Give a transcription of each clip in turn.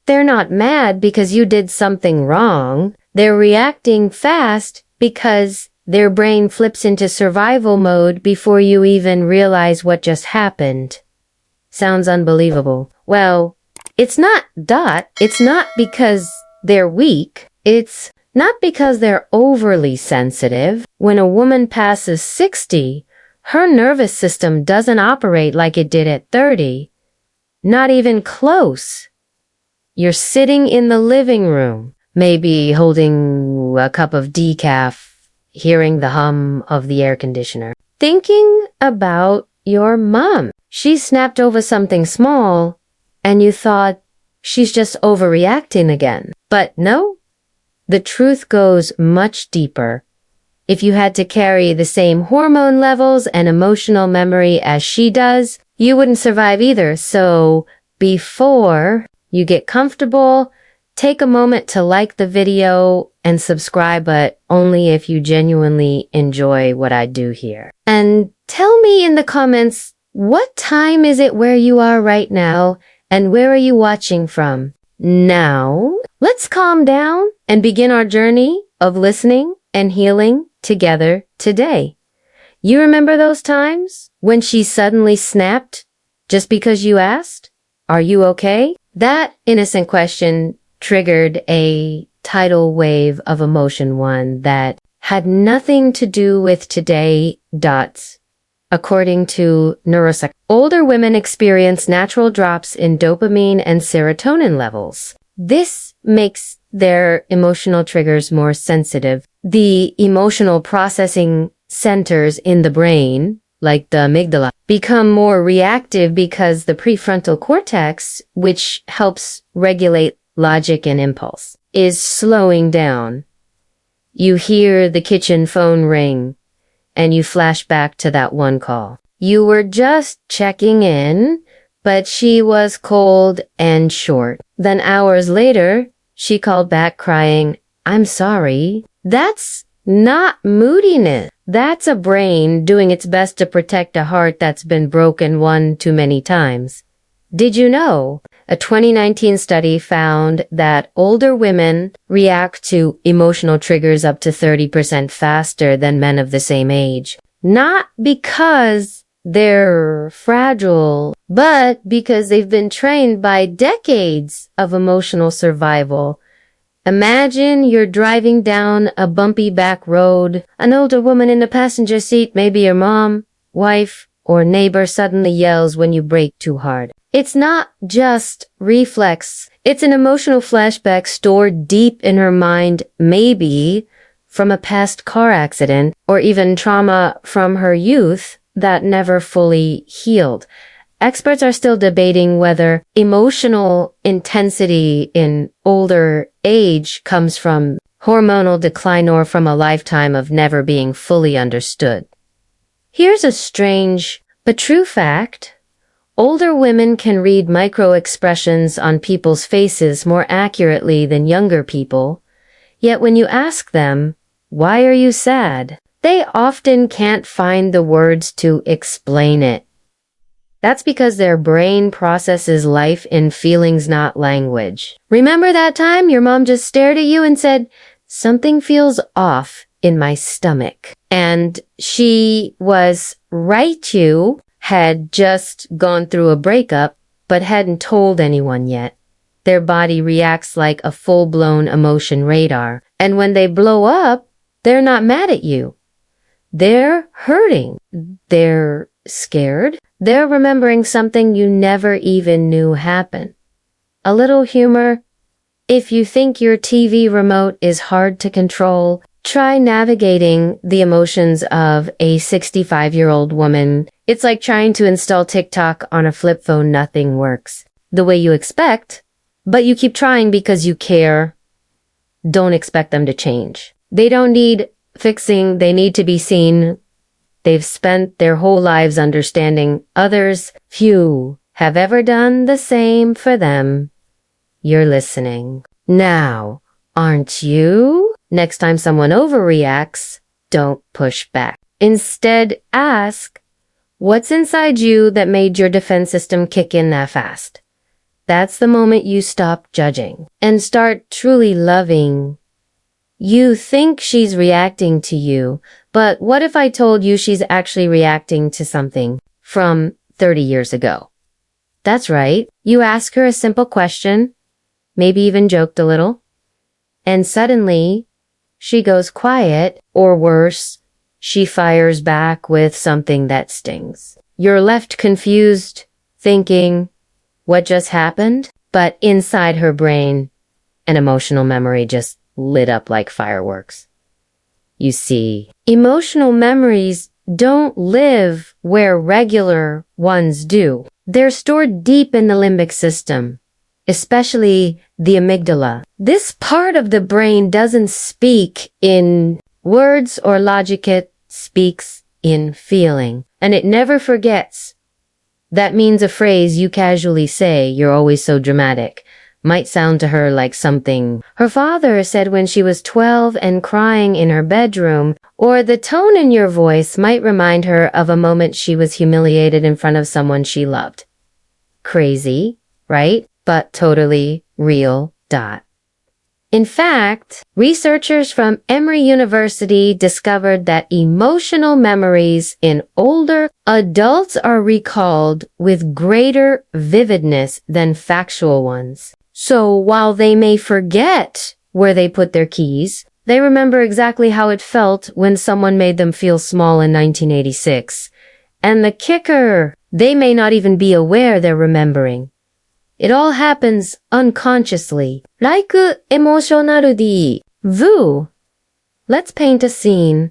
They're not mad because you did something wrong. They're reacting fast because their brain flips into survival mode before you even realize what just happened. Sounds unbelievable. Well, it's not because they're weak. It's not because they're overly sensitive. When a woman passes 60, her nervous system doesn't operate like it did at 30. Not even close. You're sitting in the living room, maybe holding a cup of decaf, hearing the hum of the air conditioner, thinking about your mom. She snapped over something small, and you thought she's just overreacting again. But no, the truth goes much deeper. If you had to carry the same hormone levels and emotional memory as she does, you wouldn't survive either. So before you get comfortable, take a moment to like the video and subscribe, but only if you genuinely enjoy what I do here. And tell me in the comments, what time is it where you are right now, and where are you watching from? Now, let's calm down and begin our journey of listening and healing together today. You remember those times when she suddenly snapped just because you asked, "Are you okay?" That innocent question triggered a tidal wave of emotion, one that had nothing to do with today. According to neuropsych, older women experience natural drops in dopamine and serotonin levels. This makes their emotional triggers more sensitive. The emotional processing centers in the brain, like the amygdala, become more reactive because the prefrontal cortex, which helps regulate logic and impulse, is slowing down. You hear the kitchen phone ring, and you flash back to that one call. You were just checking in, but she was cold and short. Then hours later, she called back crying, "I'm sorry." That's not moodiness. That's a brain doing its best to protect a heart that's been broken one too many times. Did you know? A 2019 study found that older women react to emotional triggers up to 30% faster than men of the same age. Not because they're fragile, but because they've been trained by decades of emotional survival. Imagine you're driving down a bumpy back road. An older woman in the passenger seat, maybe your mom, wife, or neighbor, suddenly yells when you brake too hard. It's not just reflex. It's an emotional flashback stored deep in her mind, maybe from a past car accident or even trauma from her youth that never fully healed. Experts are still debating whether emotional intensity in older age comes from hormonal decline or from a lifetime of never being fully understood. Here's a strange but true fact. Older women can read micro-expressions on people's faces more accurately than younger people. Yet when you ask them, "Why are you sad?" they often can't find the words to explain it. That's because their brain processes life in feelings, not language. Remember that time your mom just stared at you and said, "Something feels off in my stomach." And she was right. You had just gone through a breakup, but hadn't told anyone yet. Their body reacts like a full-blown emotion radar. And when they blow up, they're not mad at you. They're hurting. They're scared. They're remembering something you never even knew happened. A little humor. If you think your TV remote is hard to control, try navigating the emotions of a 65-year-old woman. It's like trying to install TikTok on a flip phone. Nothing works the way you expect, but you keep trying because you care. Don't expect them to change. They don't need fixing. They need to be seen. They've spent their whole lives understanding others. Few have ever done the same for them. You're listening now, aren't you? Next time someone overreacts, don't push back. Instead, ask, what's inside you that made your defense system kick in that fast? That's the moment you stop judging and start truly loving. You think she's reacting to you, but what if I told you she's actually reacting to something from 30 years ago? That's right. You ask her a simple question, maybe even joked a little, and suddenly she goes quiet, or worse, she fires back with something that stings. You're left confused, thinking, what just happened? But inside her brain, an emotional memory just lit up like fireworks. You see, emotional memories don't live where regular ones do. They're stored deep in the limbic system, especially the amygdala. This part of the brain doesn't speak in words or logic, it speaks in feeling, and it never forgets. That means a phrase you casually say, "You're always so dramatic," might sound to her like something her father said when she was 12 and crying in her bedroom, or the tone in your voice might remind her of a moment she was humiliated in front of someone she loved. Crazy, right? But totally real. In fact, researchers from Emory University discovered that emotional memories in older adults are recalled with greater vividness than factual ones. So while they may forget where they put their keys, they remember exactly how it felt when someone made them feel small in 1986. And the kicker, they may not even be aware they're remembering. It all happens unconsciously, like emotional Vu. Let's paint a scene.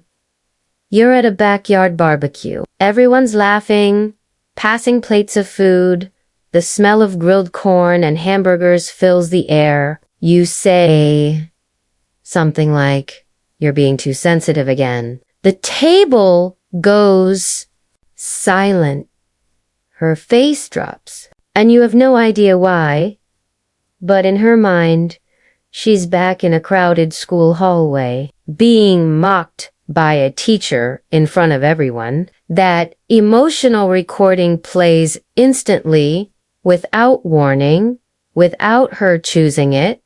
You're at a backyard barbecue. Everyone's laughing, passing plates of food. The smell of grilled corn and hamburgers fills the air. You say something like, "You're being too sensitive again." The table goes silent. Her face drops. And you have no idea why, but in her mind, she's back in a crowded school hallway, being mocked by a teacher in front of everyone. That emotional recording plays instantly, without warning, without her choosing it,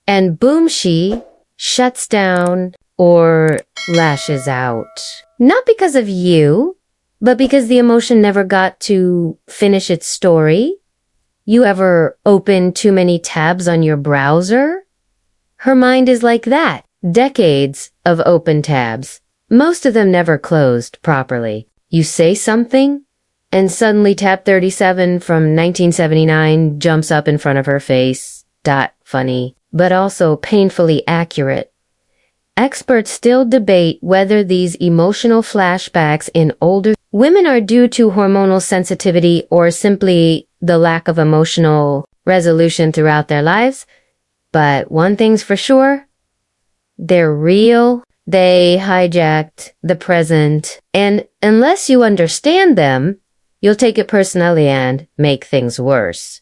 and boom, she shuts down or lashes out. Not because of you, but because the emotion never got to finish its story. You ever open too many tabs on your browser? Her mind is like that. Decades of open tabs. Most of them never closed properly. You say something, and suddenly tab 37 from 1979 jumps up in front of her face. Funny, but also painfully accurate. Experts still debate whether these emotional flashbacks in older women are due to hormonal sensitivity or simply the lack of emotional resolution throughout their lives. But one thing's for sure, they're real. They hijacked the present. And unless you understand them, you'll take it personally and make things worse.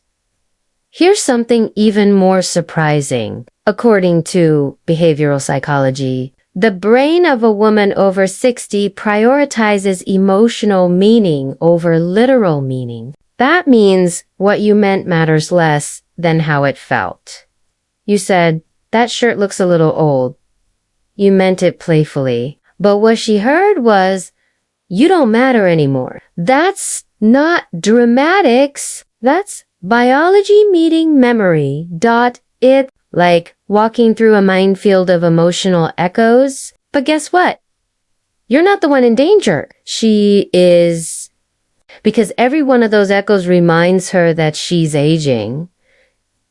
Here's something even more surprising. According to behavioral psychology, the brain of a woman over 60 prioritizes emotional meaning over literal meaning. That means what you meant matters less than how it felt. You said, "That shirt looks a little old." You meant it playfully. But what she heard was, "You don't matter anymore." That's not dramatics. That's biology meeting memory. It like walking through a minefield of emotional echoes. But guess what? You're not the one in danger. She is. Because every one of those echoes reminds her that she's aging,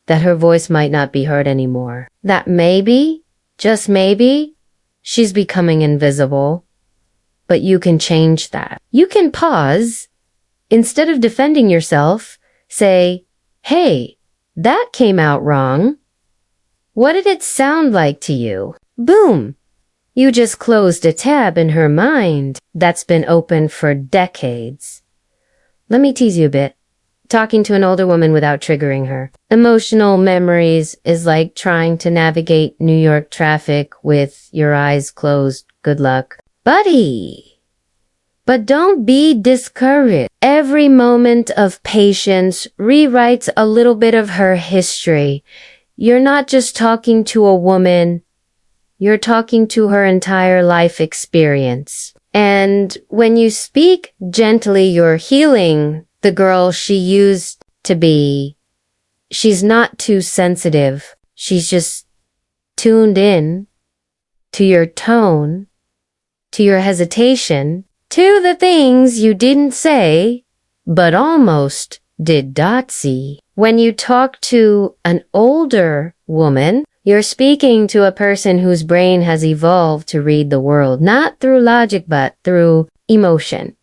that her voice might not be heard anymore, that maybe, just maybe, she's becoming invisible. But you can change that. You can pause. Instead of defending yourself, say, "Hey, that came out wrong. What did it sound like to you?" Boom! You just closed a tab in her mind that's been open for decades. Let me tease you a bit. Talking to an older woman without triggering her. Emotional memories is like trying to navigate New York traffic with your eyes closed. Good luck. Buddy! But don't be discouraged. Every moment of patience rewrites a little bit of her history. You're not just talking to a woman, you're talking to her entire life experience. And when you speak gently, you're healing the girl she used to be. She's not too sensitive. She's just tuned in to your tone, to your hesitation, to the things you didn't say, but almost did see. When you talk to an older woman, you're speaking to a person whose brain has evolved to read the world, not through logic, but through emotion.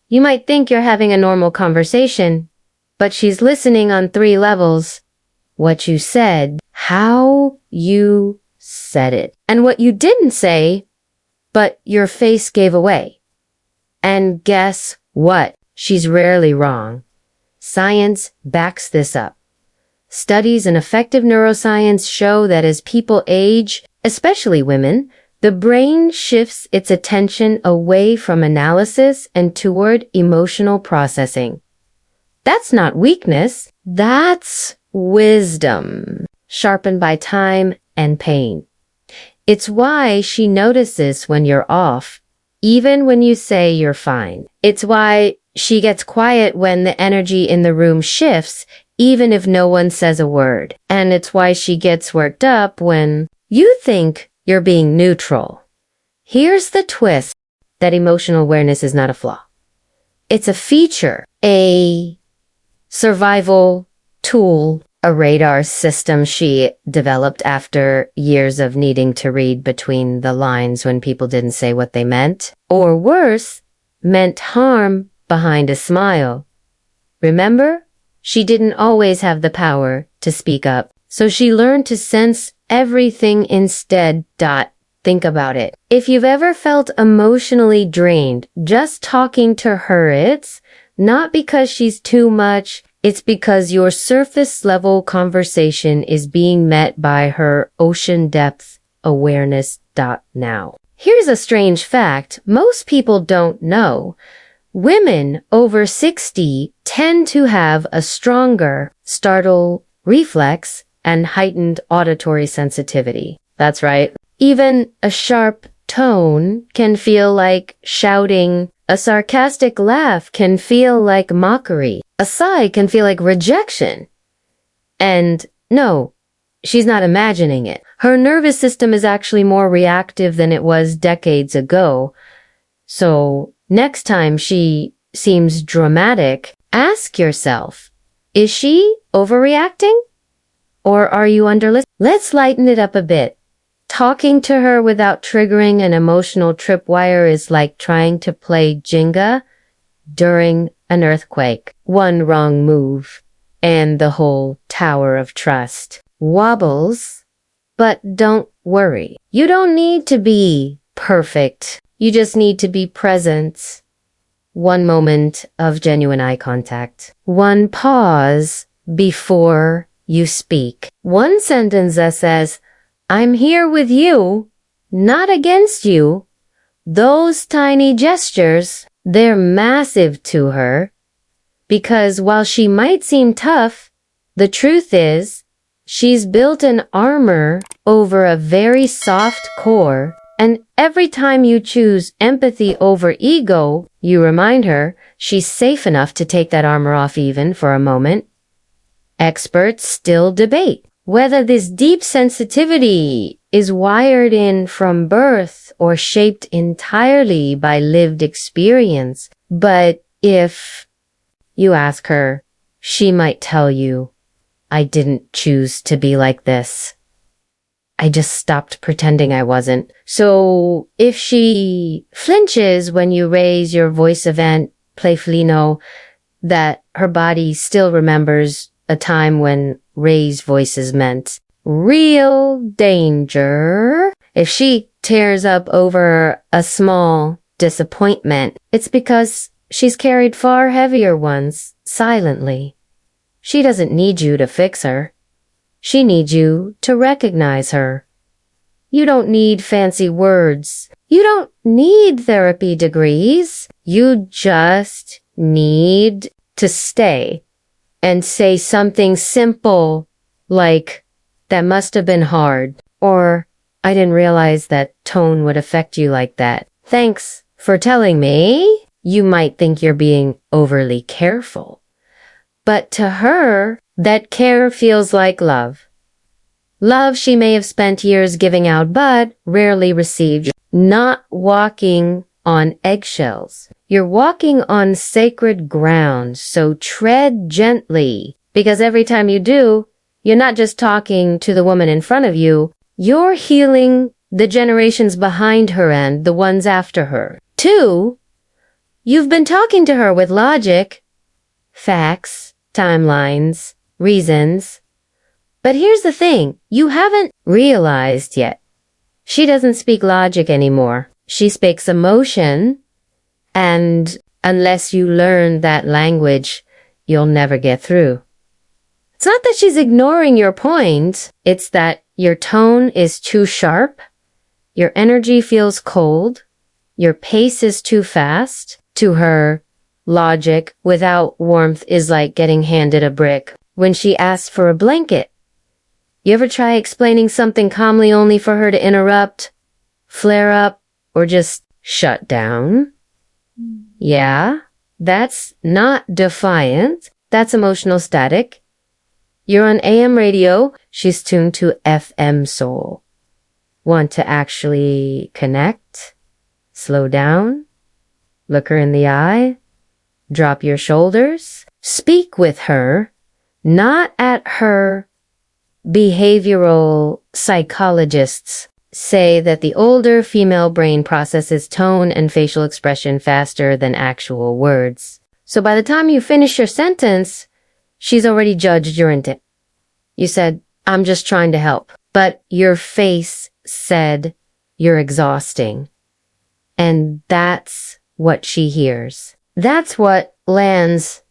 You might think you're having a normal conversation, but she's listening on 3 levels. What you said, how you said it, and what you didn't say, but your face gave away. And guess what? She's rarely wrong. Science backs this up. Studies in effective neuroscience show that as people age, especially women, the brain shifts its attention away from analysis and toward emotional processing. That's not weakness. That's wisdom, sharpened by time and pain. It's why she notices when you're off, even when you say you're fine. It's why she gets quiet when the energy in the room shifts, even if no one says a word. And it's why she gets worked up when you think you're being neutral. Here's the twist, that emotional awareness is not a flaw. It's a feature, a survival tool, a radar system she developed after years of needing to read between the lines when people didn't say what they meant, or worse, meant harm behind a smile. Remember? She didn't always have the power to speak up, so she learned to sense everything instead. Think about it. If you've ever felt emotionally drained just talking to her, it's not because she's too much, it's because your surface level conversation is being met by her ocean depth awareness. Now, here's a strange fact most people don't know. Women over 60 tend to have a stronger startle reflex and heightened auditory sensitivity. That's right. Even a sharp tone can feel like shouting. A sarcastic laugh can feel like mockery. A sigh can feel like rejection. And no, she's not imagining it. Her nervous system is actually more reactive than it was decades ago. So next time she seems dramatic, ask yourself, is she overreacting? Or are you underlistening? Let's lighten it up a bit. Talking to her without triggering an emotional tripwire is like trying to play Jenga during an earthquake. One wrong move, and the whole tower of trust wobbles. But don't worry. You don't need to be perfect. You just need to be present. One moment of genuine eye contact. One pause before you speak. One sentence that says, I'm here with you, not against you. Those tiny gestures, they're massive to her. Because while she might seem tough, the truth is, she's built an armor over a very soft core. And every time you choose empathy over ego, you remind her she's safe enough to take that armor off even for a moment. Experts still debate whether this deep sensitivity is wired in from birth or shaped entirely by lived experience. But if you ask her, she might tell you, I didn't choose to be like this. I just stopped pretending I wasn't. So if she flinches when you raise your voice event, playfully know that her body still remembers a time when raised voices meant real danger. If she tears up over a small disappointment, it's because she's carried far heavier ones silently. She doesn't need you to fix her. She needs you to recognize her. You don't need fancy words. You don't need therapy degrees. You just need to stay and say something simple like, that must have been hard, or I didn't realize that tone would affect you like that. Thanks for telling me. You might think you're being overly careful, but to her, that care feels like love. Love she may have spent years giving out but rarely received. Not walking on eggshells. You're walking on sacred ground, so tread gently, because every time you do, you're not just talking to the woman in front of you, you're healing the generations behind her and the ones after her. 2, you've been talking to her with logic, facts, timelines, reasons. But here's the thing, you haven't realized yet. She doesn't speak logic anymore. She speaks emotion, and unless you learn that language, you'll never get through. It's not that she's ignoring your point, it's that your tone is too sharp, your energy feels cold, your pace is too fast. To her, logic without warmth is like getting handed a brick when she asks for a blanket. You ever try explaining something calmly only for her to interrupt, flare up, or just shut down? Yeah, that's not defiant. That's emotional static. You're on AM radio. She's tuned to FM soul. Want to actually connect? Slow down? Look her in the eye? Drop your shoulders? Speak with her, not at her. Behavioral psychologists say that the older female brain processes tone and facial expression faster than actual words. So by the time you finish your sentence, she's already judged your intent. You said, I'm just trying to help. But your face said, you're exhausting. And that's what she hears. That's what lands.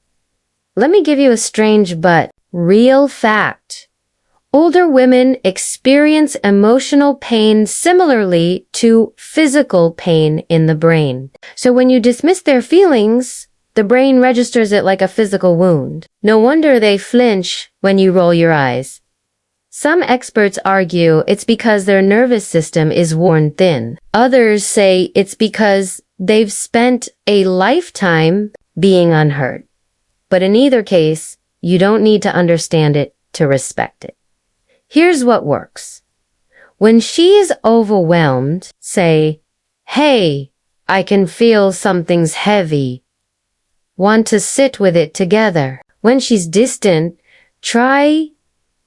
Let me give you a strange but real fact. Older women experience emotional pain similarly to physical pain in the brain. So when you dismiss their feelings, the brain registers it like a physical wound. No wonder they flinch when you roll your eyes. Some experts argue it's because their nervous system is worn thin. Others say it's because they've spent a lifetime being unheard. But in either case, you don't need to understand it to respect it. Here's what works. When she is overwhelmed, say, hey, I can feel something's heavy. Want to sit with it together. When she's distant, try,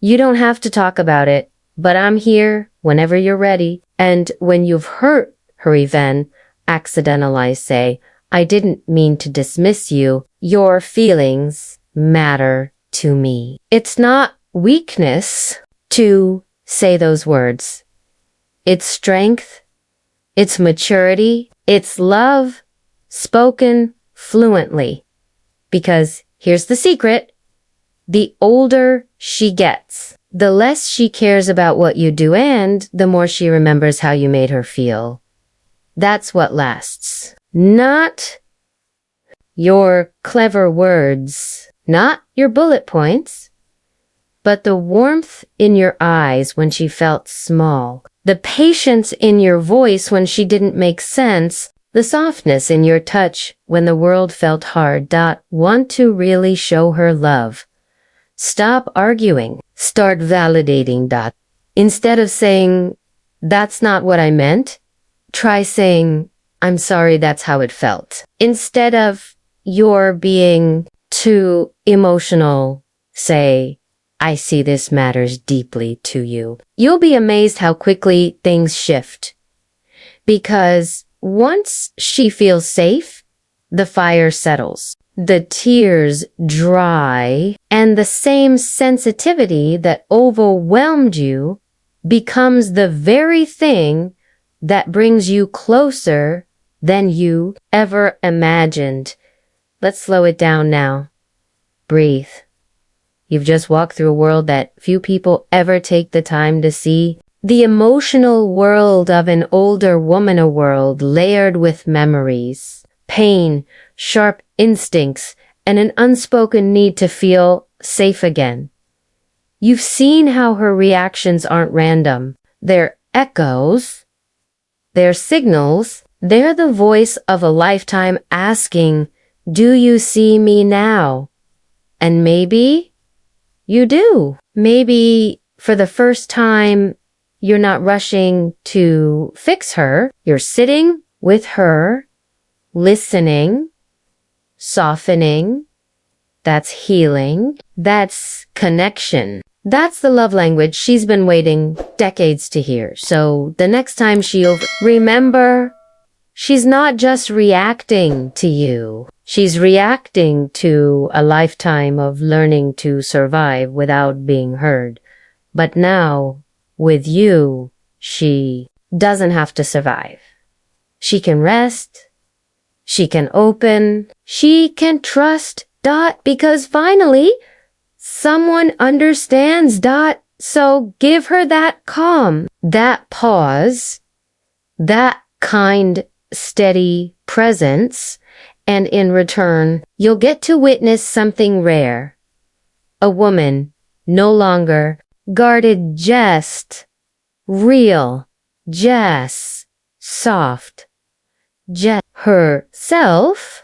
you don't have to talk about it, but I'm here whenever you're ready. And when you've hurt her even, accidentalize, say, I didn't mean to dismiss you. Your feelings matter to me. It's not weakness to say those words. It's strength, it's maturity, it's love spoken fluently. Because here's the secret, the older she gets, the less she cares about what you do and the more she remembers how you made her feel. That's what lasts. Not your clever words, not your bullet points, but the warmth in your eyes when she felt small, the patience in your voice when she didn't make sense, the softness in your touch when the world felt hard. Want to really show her love. Stop arguing. Start validating. Instead of saying, that's not what I meant, try saying, I'm sorry that's how it felt. Instead of, you're being too emotional, say, I see this matters deeply to you. You'll be amazed how quickly things shift. Because once she feels safe, the fire settles. The tears dry, and the same sensitivity that overwhelmed you becomes the very thing that brings you closer than you ever imagined. Let's slow it down now. Breathe. You've just walked through a world that few people ever take the time to see. The emotional world of an older woman, a world layered with memories, pain, sharp instincts, and an unspoken need to feel safe again. You've seen how her reactions aren't random. They're echoes, they're signals, they're the voice of a lifetime asking, "Do you see me now?" And maybe you do. Maybe for the first time, you're not rushing to fix her. You're sitting with her, listening, softening. That's healing. That's connection. That's the love language she's been waiting decades to hear. So the next time remember, she's not just reacting to you. She's reacting to a lifetime of learning to survive without being heard. But now, with you, she doesn't have to survive. She can rest. She can open. She can trust. Because finally, someone understands. So give her that calm, that pause, that kind, steady presence, and in return, you'll get to witness something rare. A woman, no longer guarded, just real, just soft, just herself.